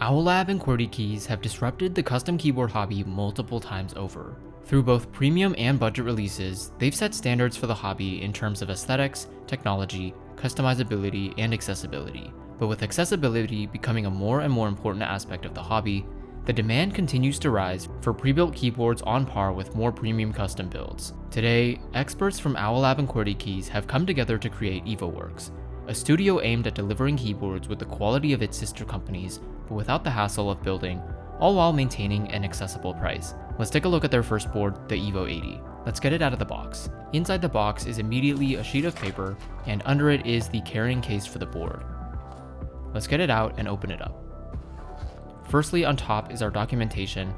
Owlab and Qwertykeys have disrupted the custom keyboard hobby multiple times over. Through both premium and budget releases, they've set standards for the hobby in terms of aesthetics, technology, customizability, and accessibility. But with accessibility becoming a more and more important aspect of the hobby, the demand continues to rise for pre-built keyboards on par with more premium custom builds. Today, experts from Owlab and Qwertykeys have come together to create Evo80, a studio aimed at delivering keyboards with the quality of its sister companies, but without the hassle of building, all while maintaining an accessible price. Let's take a look at their first board, the Evo80. Let's get it out of the box. Inside the box is immediately a sheet of paper, and under it is the carrying case for the board. Let's get it out and open it up. Firstly, on top is our documentation,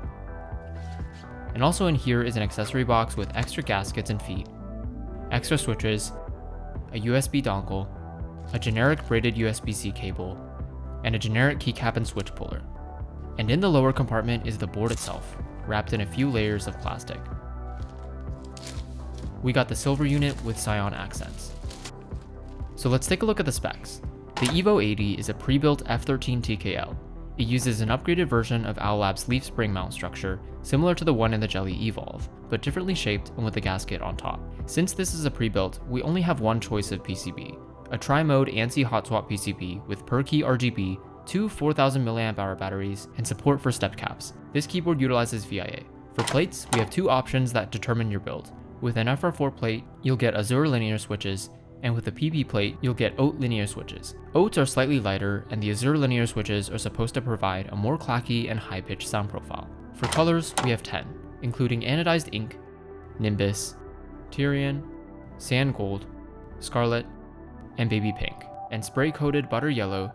and also in here is an accessory box with extra gaskets and feet, extra switches, a USB dongle, a generic braided USB-C cable, and a generic keycap and switch puller. And in the lower compartment is the board itself, wrapped in a few layers of plastic. We got the silver unit with cyan accents. So let's take a look at the specs. The Evo80 is a pre-built F13 TKL. It uses an upgraded version of Owlab's leaf spring mount structure, similar to the one in the Jelly Evolve, but differently shaped and with a gasket on top. Since this is a pre-built, we only have one choice of PCB, a tri-mode ANSI hot swap PCB with per key RGB, two 4000 mAh batteries, and support for step caps. This keyboard utilizes VIA. For plates, we have two options that determine your build. With an FR4 plate, you'll get Azure linear switches, and with a PP plate, you'll get Oat linear switches. Oats are slightly lighter, and the Azure linear switches are supposed to provide a more clacky and high-pitched sound profile. For colors, we have 10, including anodized ink, Nimbus, Tyrian, Sand Gold, Scarlet, and Baby Pink, and spray-coated Butter Yellow,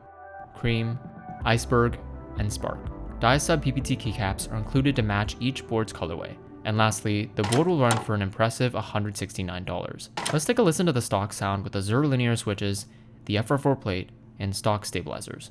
Cream, Iceberg, and Spark. Die-sub PPT keycaps are included to match each board's colorway. And lastly, the board will run for an impressive $169. Let's take a listen to the stock sound with Azure linear switches, the FR4 plate, and stock stabilizers.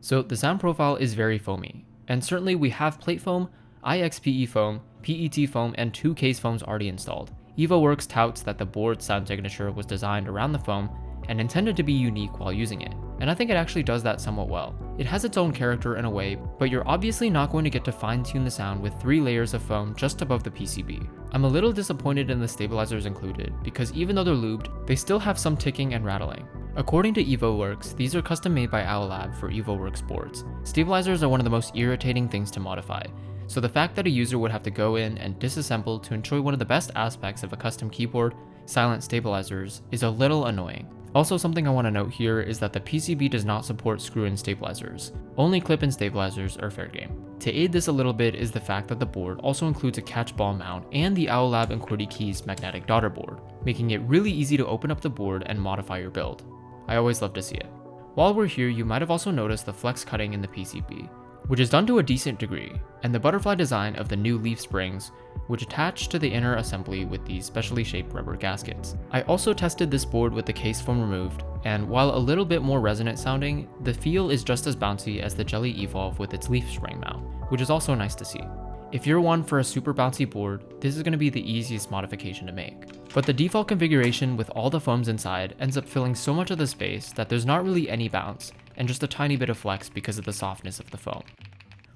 So the sound profile is very foamy, and certainly we have plate foam, IXPE foam, PET foam, and two case foams already installed. Evo80 touts that the board's sound signature was designed around the foam and intended to be unique while using it, and I think it actually does that somewhat well. It has its own character in a way, but you're obviously not going to get to fine-tune the sound with 3 layers of foam just above the PCB. I'm a little disappointed in the stabilizers included, because even though they're lubed, they still have some ticking and rattling. According to Evo80, these are custom made by Owlab for Evo80 boards. Stabilizers are one of the most irritating things to modify, so the fact that a user would have to go in and disassemble to enjoy one of the best aspects of a custom keyboard, silent stabilizers, is a little annoying. Also, something I want to note here is that the PCB does not support screw-in stabilizers. Only clip-in stabilizers are fair game. To aid this a little bit is the fact that the board also includes a catch ball mount and the Owlab and Qwertykeys magnetic daughter board, making it really easy to open up the board and modify your build. I always love to see it. While we're here, you might have also noticed the flex cutting in the PCB, which is done to a decent degree, and the butterfly design of the new leaf springs, which attach to the inner assembly with these specially shaped rubber gaskets. I also tested this board with the case foam removed, and while a little bit more resonant sounding, the feel is just as bouncy as the Jelly Evolve with its leaf spring mount, which is also nice to see. If you're one for a super bouncy board, this is going to be the easiest modification to make. But the default configuration with all the foams inside ends up filling so much of the space that there's not really any bounce, and just a tiny bit of flex because of the softness of the foam.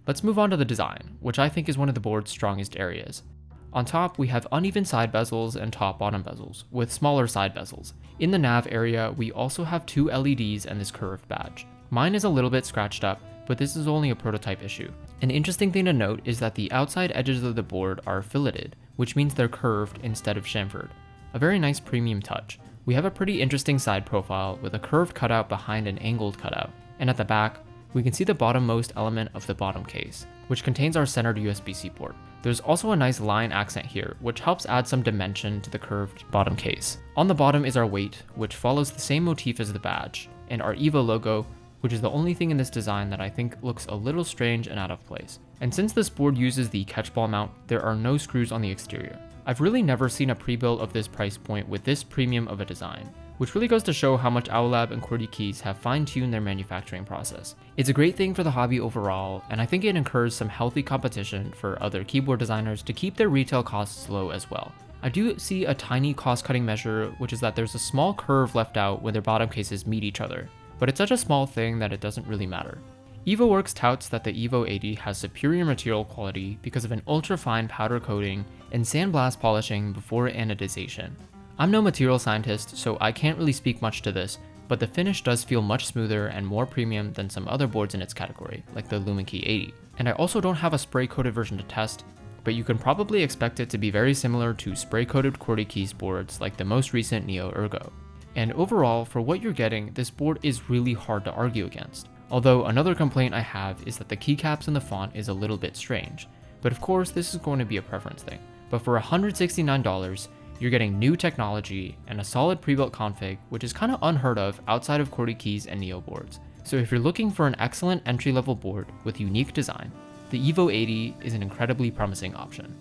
Let's move on to the design, which I think is one of the board's strongest areas. On top, we have uneven side bezels and top-bottom bezels, with smaller side bezels. In the nav area, we also have 2 LEDs and this curved badge. Mine is a little bit scratched up, but this is only a prototype issue. An interesting thing to note is that the outside edges of the board are filleted, which means they're curved instead of chamfered. A very nice premium touch. We have a pretty interesting side profile with a curved cutout behind an angled cutout, and at the back, we can see the bottommost element of the bottom case, which contains our centered USB-C port. There's also a nice line accent here, which helps add some dimension to the curved bottom case. On the bottom is our weight, which follows the same motif as the badge, and our Evo logo, which is the only thing in this design that I think looks a little strange and out of place. And since this board uses the catchball mount, there are no screws on the exterior. I've really never seen a pre-built of this price point with this premium of a design, which really goes to show how much Owlab and Qwertykeys have fine-tuned their manufacturing process. It's a great thing for the hobby overall, and I think it encourages some healthy competition for other keyboard designers to keep their retail costs low as well. I do see a tiny cost-cutting measure, which is that there's a small curve left out when their bottom cases meet each other, but it's such a small thing that it doesn't really matter. EvoWorks touts that the Evo80 has superior material quality because of an ultra-fine powder coating and sandblast polishing before anodization. I'm no material scientist, so I can't really speak much to this, but the finish does feel much smoother and more premium than some other boards in its category, like the LumenKey 80. And I also don't have a spray-coated version to test, but you can probably expect it to be very similar to spray-coated Qwertykeys boards like the most recent Neo Ergo. And overall, for what you're getting, this board is really hard to argue against. Although another complaint I have is that the keycaps and the font is a little bit strange, but of course this is going to be a preference thing. But for $169, you're getting new technology and a solid pre-built config, which is kind of unheard of outside of Qwertykeys and Neo boards. So if you're looking for an excellent entry-level board with unique design, the Evo80 is an incredibly promising option.